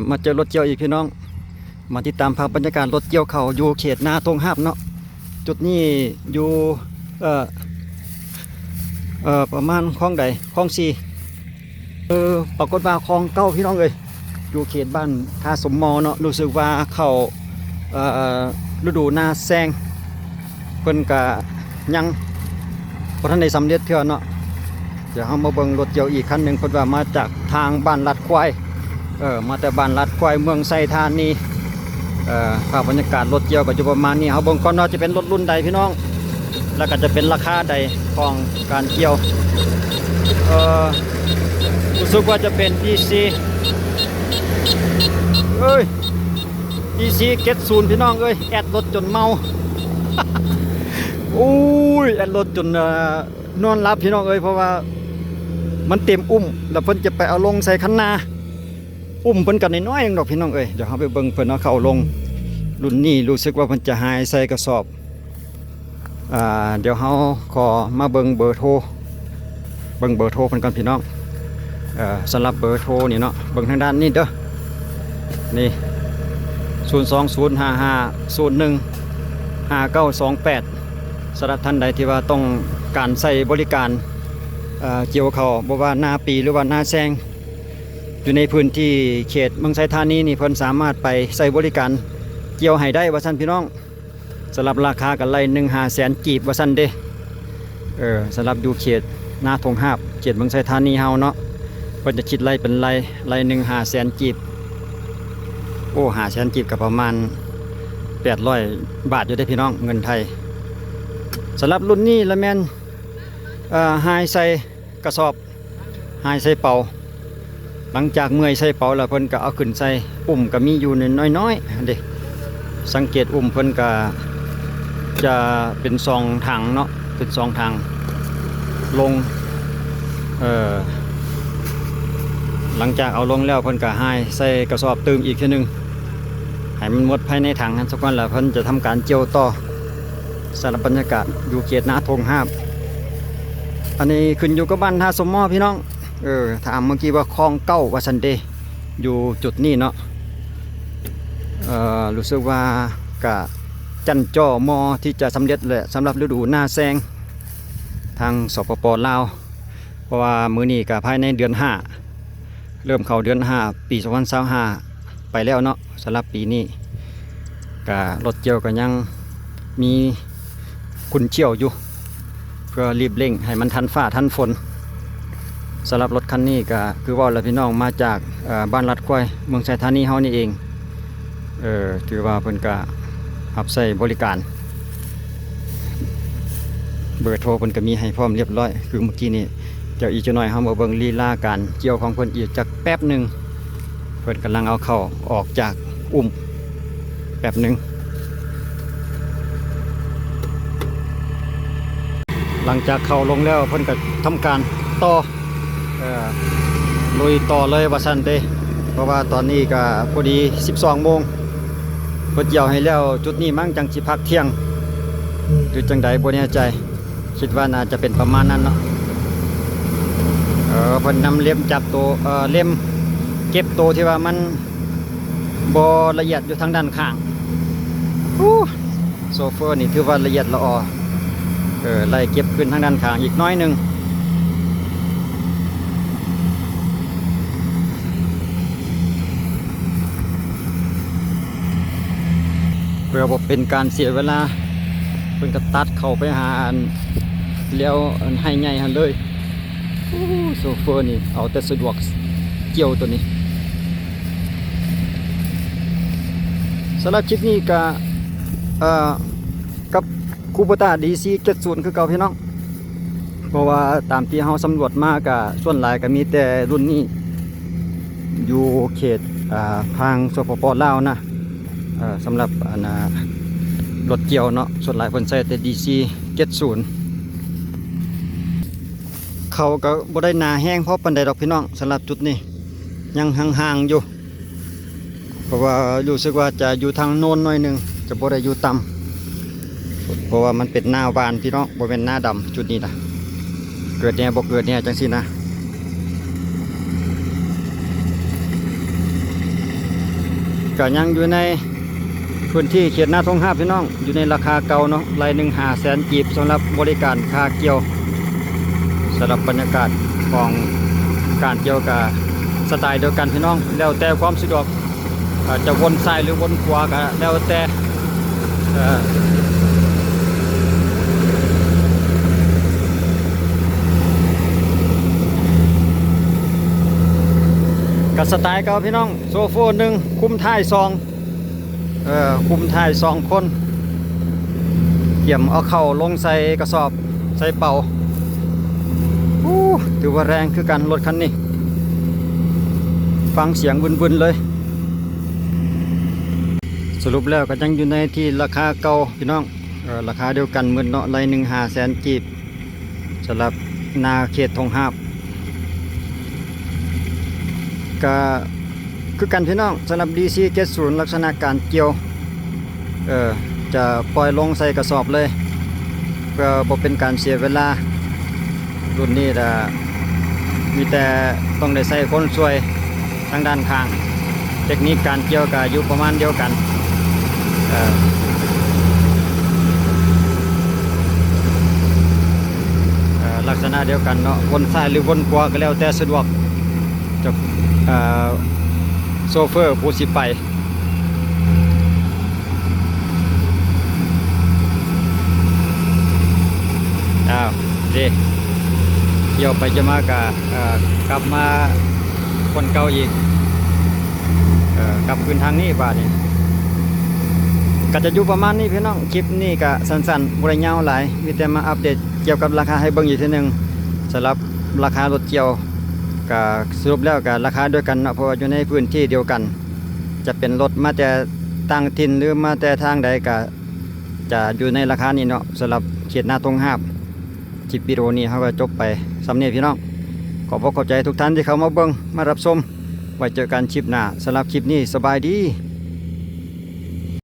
มาเจอรถเกี่ยวอีกพี่น้องมาติดตามภาพบรรยากาศรถเกี่ยวเขาอยู่เขตนาทงหาบเนาะจุดนี้อยู่เอ่อประมาณคลองใดคลองสี่ปรากฏว่าคลองเก้าพี่น้องเลยอยู่เขตบ้านท่าสมมอเนาะรู้สึกว่าเขาฤดูหน้าแซงเพิ่นกะยังบ่ทันได้สำเร็จเท่าเนาะเดี๋ยวเรามาเบิ่งรถเกี่ยวอีกคันหนึ่งเพิ่นว่ามาจากทางบ้านลัดควายมาแต่บ้านลัดควายเมืองไซธานีภาพบรรยากาศรถเกี่ยวก็จะประมาณนี้เขาเบิ่งก่อนว่าจะเป็นรถรุ่นใดพี่น้องแล้วก็จะเป็นราคาใดของการเกี่ยวรู้สึกว่าจะเป็น DC DC เก็ตศูนย์พี่น้องแอดรถจนเมาอุ้ยแอดรถจนนอนรับพี่น้องเพราะว่ามันเต็มอุ้มแล้วเพิ่นจะไปเอาลงใส่คันนาอุ้มเพิ่นกันน้อยๆดอกพี่น้องเดี๋ยวเราไปเบิ่งเพิ่นเอาเข้าลงรุ่นนี้รู้สึกว่าเพิ่นจะหายใส่กระสอบเดี๋ยวเราขอมาเบิ่งเบอร์โทรเพิ่นก่อนพี่น้องสำหรับเบอร์โทรนี่เนาะเบิ่งทางด้านนี้เด้อนี่02055015928สำหรับท่านใดที่ว่าต้องการใส่บริการเกี่ยวเขาบ่ว่าหน้าปีหรือว่าหน้าแซงอยู่ในพื้นที่เขตเมืองไซธานีนี่เพิ่นสามารถไปใส่บริการเกี่ยวให้ได้ว่าซั่นพี่น้องสำหรับราคากันไล่1-500,000กีบว่าซั่นเด้สำหรับอยู่เขตนาทงหาบเขตเมืองไซธานีเฮาเนาะเพิ่นจะคิดไล่เป็นไล่1-500,000กีบโอ้500,000กีบก็ประมาณ800 บาทอยู่ได้พี่น้องเงินไทยสำหรับรุ่นนี้ละแม่นหายใส่กระสอบหายใส่เป่าหลังจากเมื่อยใส่เป่าแล้วเพิ่นก็เอาขึ้นใส่อุ้มก็มีอยู่น้อยๆเด้สังเกตอุ้มเพิ่นก็จะเป็น2ถังเนาะเป็น2ถังลงหลังจากเอาลงแล้วเพิ่นก็หายใส่กระสอบเติมอีกทีนึงให้มันหมดภายในถังนั้นสักวันแล้วเพิ่นจะทำการเจียวต่อสารบบรรยากาศอยู่เขตนาทงหาบอันนี้ขึ้นอยู่กับบ้านท่าสมมอพี่น้องถามเมื่อกี้ว่าคลองเก้าวัสันเดอยู่จุดนี้เนาะรู้สึกว่ากะจันจ่อมอที่จะสำเร็จแหละสำหรับฤดูหน้าแซงทางสปป.ลาวเพราะว่ามื้อนี้กะภายในเดือน5เริ่มเข้าเดือน5ปี2025ไปแล้วเนาะสำหรับปีนี้กะรถเกี่ยวก็ยังมีคุณเชี่ยวอยู่เพื่อรีบเร่งให้มันทันฟ้าทันฝนสำหรับรถคันนี้ก็คือว่าเราพี่น้องมาจากบ้านลัดควายเมืองไซธานีเฮานี่เองถือว่าเพิ่นก็รับใช้บริการเบอร์โทรเพิ่นก็มีให้พร้อมเรียบร้อยคือเมื่อกี้นี่เจ้าอีกจักหน่อยเฮามาเบิ่งลีลาการเกี่ยวของเพิ่นอีกจักแป๊บนึงเพิ่นกำลังเอาเข้าออกจากอุ้มแป๊บนึงหลังจากเข้าลงแล้วเพิ่นก็ทำการต่อลุยต่อเลยว่าซั่นเด้เพราะว่าตอนนี้ก็พอดี 12 โมงเพิ่นเกี่ยวให้แล้วจุดนี้มั้งจังสิพักเที่ยงหรือจังใดบ่แน่ใจคิดว่าน่าจะเป็นประมาณนั้นเนาะเพิ่นนำเล่มจับตัวเล่มเก็บตัวที่ว่ามันบ่ละเอียดอยู่ทางด้านข้างโซเฟอร์นี่ถือว่าละเอียดละออไล่เก็บขึ้นทางด้านข้างอีกน้อยนึงเพื่อบอกเป็นการเสียเวลาเป็นกระตัดเข้าไปหาอันแล้วให้ใหญ่หันเลยโซเฟอร์นี่เอาแต่สะดวกเกี่ยวตัวนี้สำหรับคลิปนี้ก็กับคูปต้า DC 70คือเก่าพี่น้องเพราะว่าตามที่เราสำรวจมากส่วนหลายก็มีแต่รุ่นนี้อยู่เขตทางสปป.ลาวนะสำหรับรถเกี่ยวเนาะส่วนหลายคนใช้แต่ DC 70เขาก็บ่ได้หนาแห้งเพราะปานใดดอกพี่น้องสำหรับจุดนี้ยังห่างๆอยู่เพราะว่ารู้สึกว่าจะอยู่ทางโน้นหน่อยนึงจะบ่ได้อยู่ต่ำเพราะว่ามันเป็นหน้าวานพี่น้องบ่เป็นหน้าดำจุดนี้นะเกิดเนี่ยบ่เกิดเนี่ยจังซี่นะ ก็ยังอยู่ในพื้นที่เขตนาทง5พี่น้องอยู่ในราคาเก่าเนาะรายหนึ่ง500,000 กีบสำหรับบริการค่าเกี่ยวสำหรับบรรยากาศของการเกี่ยวกับสไตล์เดียวกันพี่น้องแล้วแต่ความสะดวกจะวนซ้ายหรือวนขวาก็แล้วแต่กับสไตล์เก่าพี่น้องโซโฟหนึ่งคุ้มท้าย2คุ้มท้าย2 คนเกี่ยมเอาเข่าลงใส่กระสอบใส่เป่าถือว่าแรงคือกันรถคันนี้ฟังเสียงบึนๆเลยสรุปแล้วก็ยังอยู่ในที่ราคาเก่าพี่น้องราคาเดียวกันเหมือนเนาะรายหนึ่ง500,000 กีบสำหรับนาเขตทงหาบก็คือกันพี่น้องสำหรับ DC70 ลักษณะการเกี่ยวจะปล่อยลงใส่กระสอบเลยเพื่อบ่เป็นการเสียเวลารุ่นนี้มีแต่ต้องได้ใส่คนช่วยทางด้านข้างเทคนิคการเกี่ยวก็อยู่ประมาณเดียวกันลักษณะเดียวกันเนาะวนซ้ายหรือวนขวาก็แล้วแต่สะดวกจะโซเฟอร์ผู้สิไปดีเกี่ยวไปจะมากกลับมาคนเก่าอีกกลับคืนทางนี้บาดนี้ก็จะอยู่ประมาณนี้พี่น้องคลิปนี้ก็สั้นๆบ่ได้ยาวหลายมีแต่มาอัปเดตเกี่ยวกับราคาให้เบิ่งอีกทีนึงสำหรับราคารถเกี่ยวก็สรุปแล้วก็ราคาด้วยกันเนาะเพราะว่าอยู่ในพื้นที่เดียวกันจะเป็นรถมาแต่ต่างถิ่นหรือมาแต่ทางใดก็จะอยู่ในราคานี้เนาะสำหรับเขตนาทงหาบคลิปวิดีโอนี้เขาก็จบไปสำเนียงพี่น้องขอบพระคุณใจทุกท่านที่เข้ามาเบิ่งมารับชมไว้เจอกันคลิปหน้าสำหรับคลิปนี้สบายดี